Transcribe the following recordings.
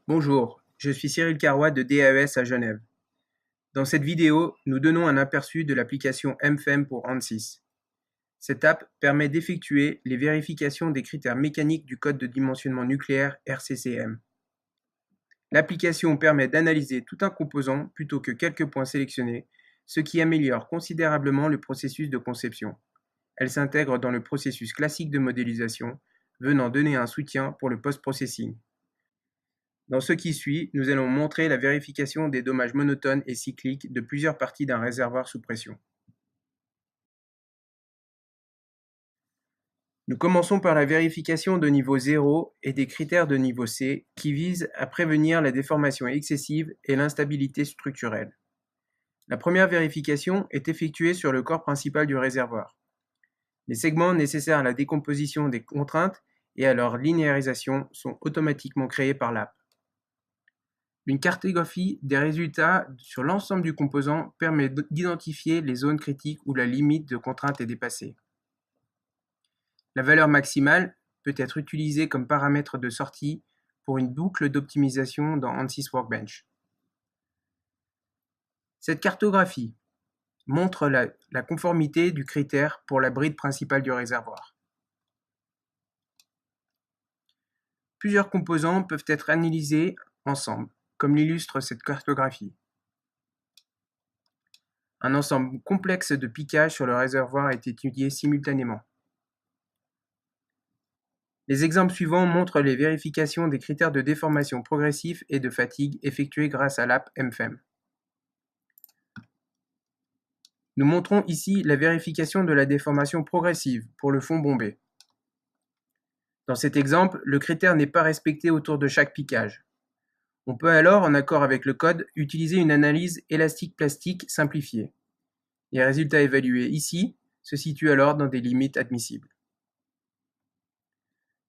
Bonjour, je suis Cyril Carrois de DAES à Genève. Dans cette vidéo, nous donnons un aperçu de l'application MFEM pour ANSYS. Cette app permet d'effectuer les vérifications des critères mécaniques du code de dimensionnement nucléaire RCCM. L'application permet d'analyser tout un composant plutôt que quelques points sélectionnés, ce qui améliore considérablement le processus de conception. Elle s'intègre dans le processus classique de modélisation, venant donner un soutien pour le post-processing. Dans ce qui suit, nous allons montrer la vérification des dommages monotones et cycliques de plusieurs parties d'un réservoir sous pression. Nous commençons par la vérification de niveau 0 et des critères de niveau C qui visent à prévenir la déformation excessive et l'instabilité structurelle. La première vérification est effectuée sur le corps principal du réservoir. Les segments nécessaires à la décomposition des contraintes et à leur linéarisation sont automatiquement créés par l'app. Une cartographie des résultats sur l'ensemble du composant permet d'identifier les zones critiques où la limite de contrainte est dépassée. La valeur maximale peut être utilisée comme paramètre de sortie pour une boucle d'optimisation dans ANSYS Workbench. Cette cartographie montre la conformité du critère pour la bride principale du réservoir. Plusieurs composants peuvent être analysés ensemble, comme l'illustre cette cartographie. Un ensemble complexe de piquages sur le réservoir est étudié simultanément. Les exemples suivants montrent les vérifications des critères de déformation progressif et de fatigue effectuées grâce à l'app MFEM. Nous montrons ici la vérification de la déformation progressive pour le fond bombé. Dans cet exemple, le critère n'est pas respecté autour de chaque piquage. On peut alors, en accord avec le code, utiliser une analyse élastique-plastique simplifiée. Les résultats évalués ici se situent alors dans des limites admissibles.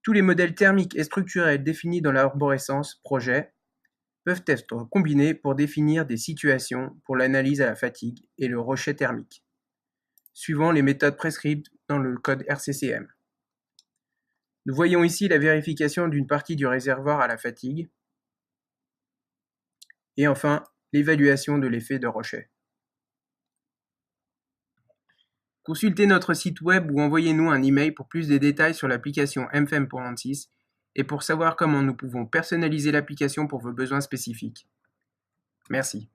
Tous les modèles thermiques et structurels définis dans l'arborescence projet peuvent être combinés pour définir des situations pour l'analyse à la fatigue et le rochet thermique, suivant les méthodes prescrites dans le code RCCM. Nous voyons ici la vérification d'une partie du réservoir à la fatigue, et enfin l'évaluation de l'effet de rochet. Consultez notre site web ou envoyez-nous un email pour plus de détails sur l'application MFEM pour ANSYS et pour savoir comment nous pouvons personnaliser l'application pour vos besoins spécifiques. Merci.